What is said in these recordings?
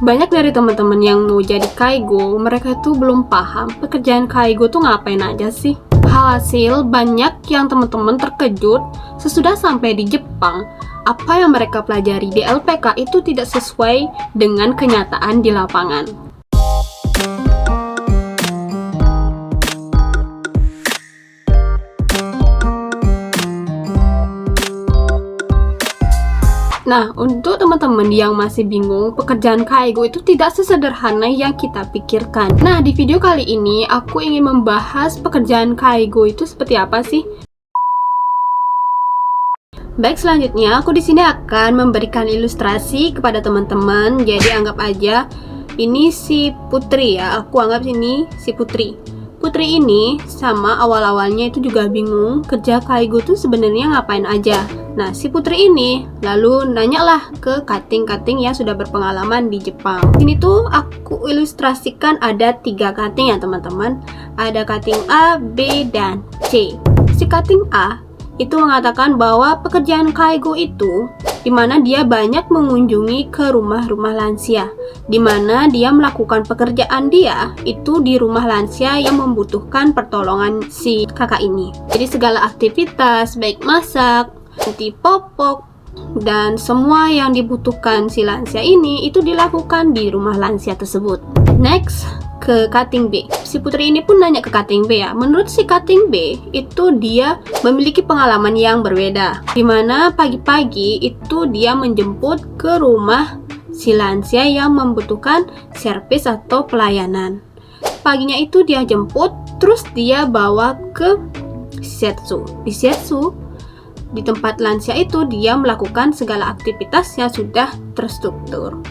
Banyak dari teman-teman yang mau jadi kaigo, mereka itu belum paham pekerjaan kaigo tuh ngapain aja sih. Hasil banyak yang teman-teman terkejut sesudah sampai di Jepang. Apa yang mereka pelajari di LPK itu tidak sesuai dengan kenyataan di lapangan. Nah, untuk teman-teman yang masih bingung, pekerjaan kaigo itu tidak sesederhana yang kita pikirkan. Nah, di video kali ini aku ingin membahas pekerjaan kaigo itu seperti apa sih? Baik, selanjutnya aku di sini akan memberikan ilustrasi kepada teman-teman. Jadi anggap aja ini si Putri ya. Aku anggap ini si Putri. Putri ini sama awal-awalnya itu juga bingung kerja kaigo tuh sebenarnya ngapain aja. Nah, si Putri ini lalu nanyalah ke cutting-cutting yang sudah berpengalaman di Jepang. Ini tuh aku ilustrasikan ada 3 cutting ya teman-teman. Ada cutting A, B, dan C. Si cutting A itu mengatakan bahwa pekerjaan kaigo itu dimana dia banyak mengunjungi ke rumah-rumah lansia, dimana dia melakukan pekerjaan dia itu di rumah lansia yang membutuhkan pertolongan si kakak ini. Jadi segala aktivitas baik masak, ganti popok, dan semua yang dibutuhkan si lansia ini itu dilakukan di rumah lansia tersebut. Next, ke cutting B. Si Putri ini pun nanya ke cutting B ya. Menurut si cutting B itu dia memiliki pengalaman yang berbeda, dimana pagi-pagi itu dia menjemput ke rumah si lansia yang membutuhkan servis atau pelayanan. Paginya itu dia jemput, terus dia bawa ke shiatsu. Di shiatsu, di tempat lansia itu dia melakukan segala aktivitas yang sudah terstruktur.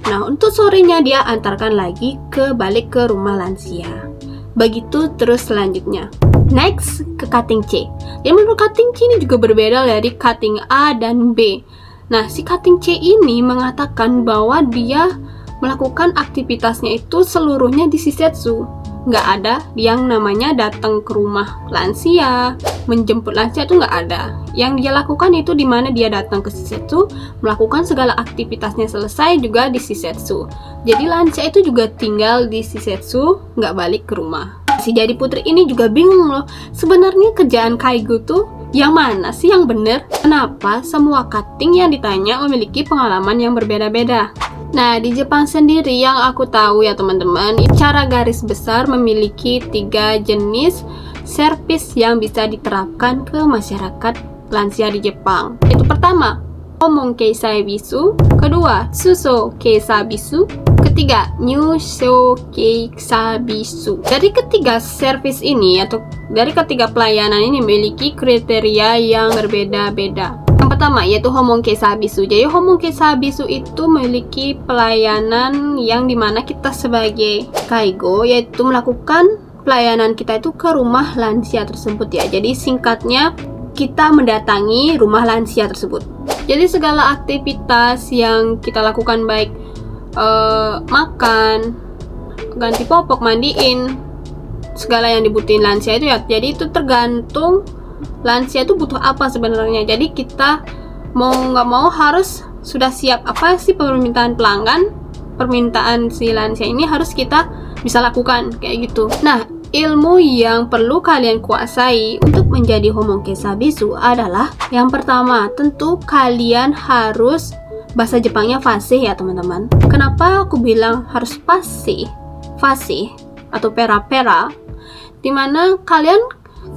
Nah, untuk sorenya dia antarkan lagi balik ke rumah lansia. Begitu terus selanjutnya. Next, ke cutting C. Yang menurut cutting C ini juga berbeda dari cutting A dan B. Nah, si cutting C ini mengatakan bahwa dia melakukan aktivitasnya itu seluruhnya di shiatsu. Nggak ada yang namanya datang ke rumah lansia, menjemput lansia, itu nggak ada. Yang dia lakukan itu dimana dia datang ke shiatsu, melakukan segala aktivitasnya selesai juga di shiatsu. Jadi lansia itu juga tinggal di shiatsu, nggak balik ke rumah. Si jadi Putri ini juga bingung loh, sebenarnya kerjaan kaigo tuh yang mana sih yang bener? Kenapa semua cutting yang ditanya memiliki pengalaman yang berbeda-beda? Nah, di Jepang sendiri yang aku tahu ya teman-teman, secara garis besar memiliki 3 jenis servis yang bisa diterapkan ke masyarakat lansia di Jepang. Itu pertama, Homon Keisai Bisu. Kedua, Suso Keisai Bisu. Ketiga, Nyusho Keisai Bisu. Dari ketiga servis ini atau dari ketiga pelayanan ini memiliki kriteria yang berbeda-beda. Yang pertama yaitu Homon Keisai Bisu. Jadi Homon Keisai Bisu itu memiliki pelayanan yang dimana kita sebagai kaigo yaitu melakukan pelayanan kita itu ke rumah lansia tersebut ya. Jadi singkatnya kita mendatangi rumah lansia tersebut. Jadi segala aktivitas yang kita lakukan baik makan, ganti popok, mandiin, segala yang dibutuhin lansia itu ya. Jadi itu tergantung lansia itu butuh apa sebenarnya. Jadi kita mau nggak mau harus sudah siap apa sih permintaan pelanggan, permintaan si lansia ini harus kita bisa lakukan kayak gitu. Nah, ilmu yang perlu kalian kuasai untuk menjadi Homon Keisai Bisu adalah yang pertama, tentu kalian harus bahasa Jepangnya fasih ya teman-teman. Kenapa aku bilang harus fasih? Fasih atau pera-pera, dimana kalian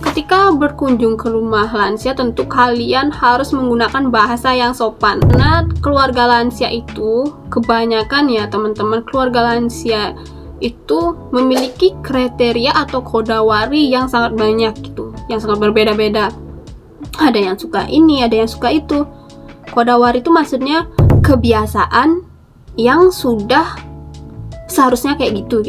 ketika berkunjung ke rumah lansia tentu kalian harus menggunakan bahasa yang sopan. Karena keluarga lansia itu kebanyakan ya teman-teman, keluarga lansia itu memiliki kriteria atau kodawari yang sangat banyak gitu, yang sangat berbeda-beda. Ada yang suka ini, ada yang suka itu. Kodawari itu maksudnya kebiasaan yang sudah seharusnya kayak gitu.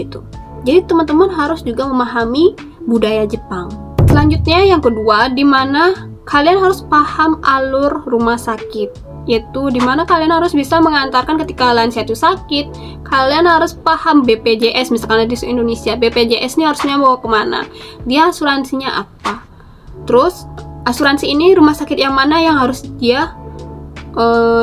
Jadi teman-teman harus juga memahami budaya Jepang. Selanjutnya yang kedua, dimana kalian harus paham alur rumah sakit, yaitu dimana kalian harus bisa mengantarkan ketika lansia itu sakit. Kalian harus paham BPJS, misalkan di Indonesia BPJS ini harusnya bawa kemana, dia asuransinya apa, terus asuransi ini rumah sakit yang mana yang harus dia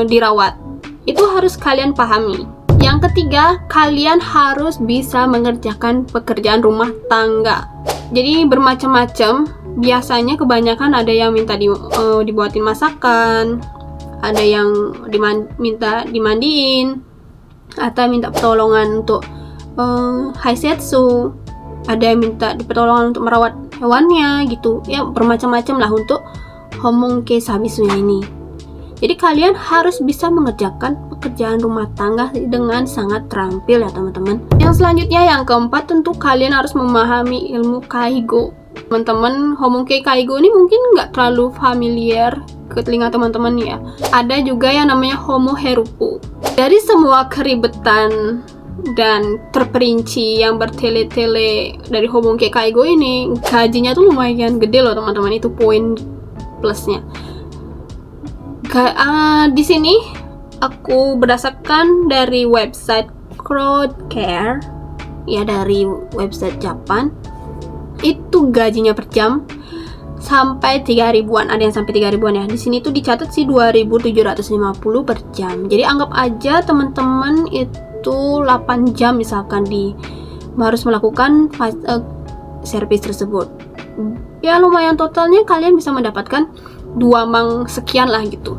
dirawat, itu harus kalian pahami. Yang ketiga, kalian harus bisa mengerjakan pekerjaan rumah tangga. Jadi bermacam-macam. Biasanya kebanyakan ada yang minta dibuatin masakan, ada yang minta dimandiin, atau minta pertolongan untuk haisetsu, ada yang minta pertolongan untuk merawat hewannya gitu ya, bermacam-macam lah untuk homongke sabisunya ini. Jadi kalian harus bisa mengerjakan pekerjaan rumah tangga dengan sangat terampil ya teman-teman. Yang selanjutnya, yang keempat, tentu kalian harus memahami ilmu kaigo. Teman-teman, homongke kaigo ini mungkin nggak terlalu familiar ke telinga teman-teman ya. Ada juga yang namanya homo herupu. Dari semua keribetan dan terperinci yang bertele-tele dari homongke kaigo ini, gajinya tuh lumayan gede loh teman-teman. Itu poin plusnya. Di sini aku berdasarkan dari website Crowdcare ya, dari website Japan, itu gajinya per jam sampai 3.000-an, ada yang sampai 3.000-an ya. Di sini tuh dicatat sih 2.750 per jam. Jadi anggap aja teman-teman itu 8 jam misalkan harus melakukan servis tersebut. Ya lumayan, totalnya kalian bisa mendapatkan 2 mang sekian lah gitu.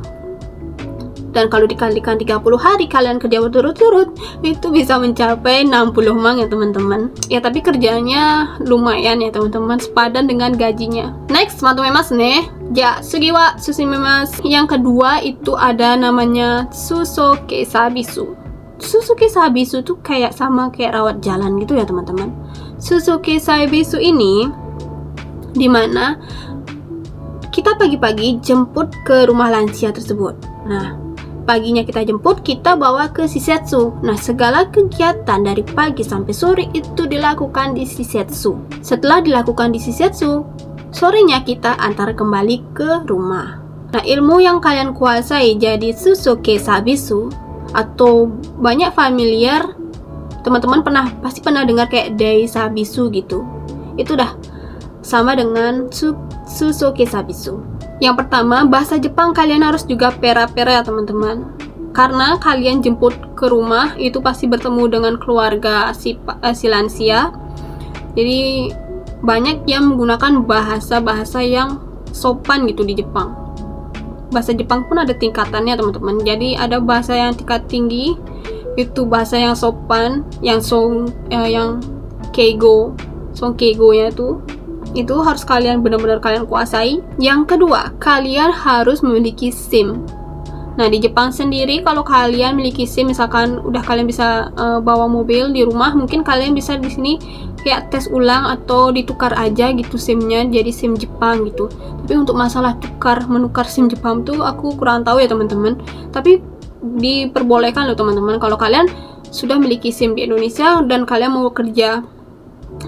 Dan kalau dikalikan 30 hari kalian kerja berturut-turut, itu bisa mencapai 60 mang ya teman-teman. Ya tapi kerjanya lumayan ya teman-teman, sepadan dengan gajinya. Next, matomemas ne. Ja, sugi wa sushimimasu. Yang kedua itu ada namanya susoke sabisu. Susoke sabisu tuh kayak rawat jalan gitu ya teman-teman. Susoke sabisu ini dimana kita pagi-pagi jemput ke rumah lansia tersebut. Nah, paginya kita jemput, kita bawa ke shisetsu. Nah, segala kegiatan dari pagi sampai sore itu dilakukan di shisetsu. Setelah dilakukan di shisetsu, sorenya kita antar kembali ke rumah. Nah, ilmu yang kalian kuasai jadi susoke sabisu atau banyak familiar, teman-teman pasti pernah dengar kayak dai sabisu gitu. Itu dah sama dengan susoke sabisu. Yang pertama, bahasa Jepang kalian harus juga pera-pera ya teman-teman. Karena kalian jemput ke rumah itu pasti bertemu dengan keluarga si lansia. Jadi banyak yang menggunakan bahasa-bahasa yang sopan gitu di Jepang. Bahasa Jepang pun ada tingkatannya teman-teman. Jadi ada bahasa yang tingkat tinggi, itu bahasa yang sopan, yang keigo, keigo-nya itu harus kalian benar-benar kalian kuasai. Yang kedua, kalian harus memiliki SIM. Nah, di Jepang sendiri kalau kalian memiliki SIM, misalkan udah kalian bisa bawa mobil di rumah, mungkin kalian bisa di sini kayak tes ulang atau ditukar aja gitu SIM-nya jadi SIM Jepang gitu. Tapi untuk masalah menukar SIM Jepang tuh aku kurang tahu ya teman-teman. Tapi diperbolehkan loh teman-teman, kalau kalian sudah memiliki SIM di Indonesia dan kalian mau kerja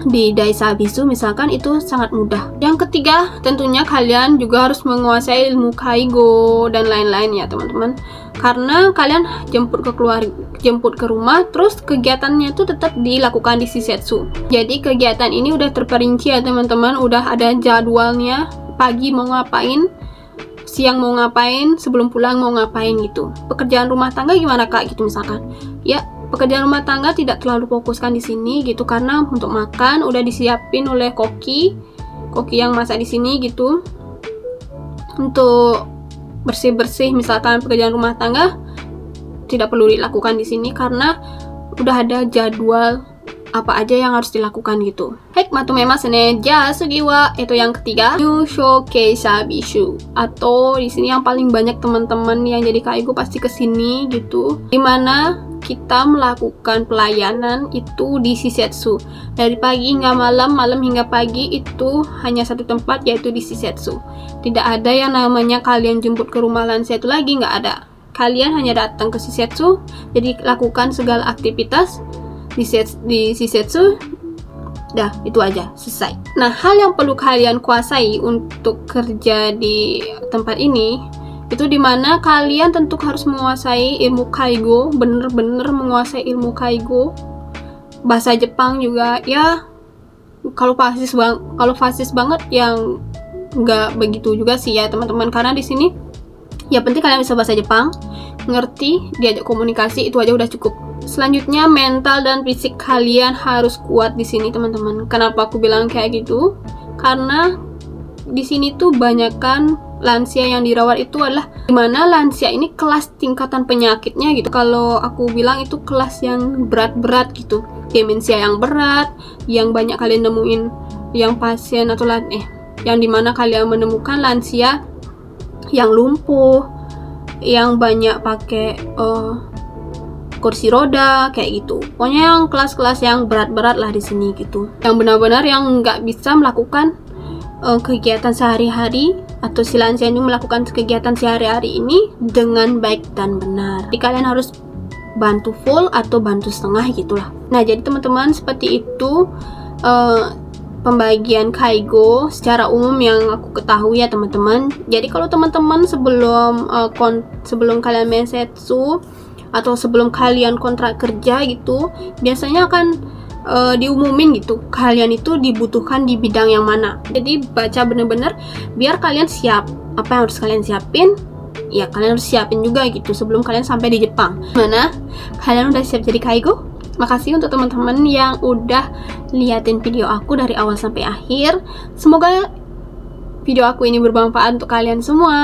di dai sabisu misalkan, itu sangat mudah. Yang ketiga, tentunya kalian juga harus menguasai ilmu kaigo dan lain-lain ya teman-teman. Karena kalian jemput ke rumah, terus kegiatannya itu tetap dilakukan di shisetsu. Jadi kegiatan ini udah terperinci ya teman-teman, udah ada jadwalnya. Pagi mau ngapain, siang mau ngapain, sebelum pulang mau ngapain gitu. Pekerjaan rumah tangga gimana kak gitu misalkan. Ya, pekerjaan rumah tangga tidak terlalu fokuskan di sini gitu, karena untuk makan udah disiapin oleh koki yang masak di sini gitu. Untuk bersih-bersih misalkan pekerjaan rumah tangga tidak perlu dilakukan di sini karena udah ada jadwal apa aja yang harus dilakukan gitu. Matomemas ne. Ja, sugi wa itu yang ketiga, Nyushoke Sabisu, atau di sini yang paling banyak teman-teman yang jadi kaigo pasti kesini gitu, dimana kita melakukan pelayanan itu di shisetsu dari pagi hingga malam hingga pagi, itu hanya satu tempat yaitu di shisetsu. Tidak ada yang namanya kalian jemput ke rumah lansia itu lagi, nggak ada. Kalian hanya datang ke shisetsu, jadi lakukan segala aktivitas di shisetsu. Dah, itu aja, selesai. Nah, hal yang perlu kalian kuasai untuk kerja di tempat ini, itu dimana kalian tentu harus menguasai ilmu kaigo, bener-bener menguasai ilmu kaigo. Bahasa Jepang juga ya, kalau fasis banget yang nggak begitu juga sih ya teman-teman, karena di sini ya penting kalian bisa bahasa Jepang, ngerti, diajak komunikasi, itu aja udah cukup. Selanjutnya, mental dan fisik kalian harus kuat di sini, teman-teman. Kenapa aku bilang kayak gitu? Karena di sini tuh banyakkan lansia yang dirawat itu adalah dimana lansia ini kelas tingkatan penyakitnya gitu. Kalau aku bilang itu kelas yang berat-berat gitu, demensia yang berat, yang banyak kalian nemuin yang pasien atau yang dimana kalian menemukan lansia yang lumpuh, yang banyak pakai kursi roda kayak gitu. Pokoknya yang kelas-kelas yang berat-berat lah di sini gitu. Yang benar-benar yang nggak bisa melakukan kegiatan sehari-hari, atau si lansia ini melakukan kegiatan sehari-hari ini dengan baik dan benar. Jadi kalian harus bantu full atau bantu setengah gitulah. Nah, jadi teman-teman, seperti itu pembagian Kaigo secara umum yang aku ketahui ya teman-teman. Jadi kalau teman-teman sebelum kalian mensetsu atau sebelum kalian kontrak kerja gitu, biasanya akan diumumin gitu, kalian itu dibutuhkan di bidang yang mana. Jadi baca bener-bener biar kalian siap. Apa yang harus kalian siapin, ya kalian harus siapin juga gitu sebelum kalian sampai di Jepang. Mana kalian udah siap jadi Kaigo? Makasih untuk teman-teman yang udah liatin video aku dari awal sampai akhir. Semoga video aku ini bermanfaat untuk kalian semua.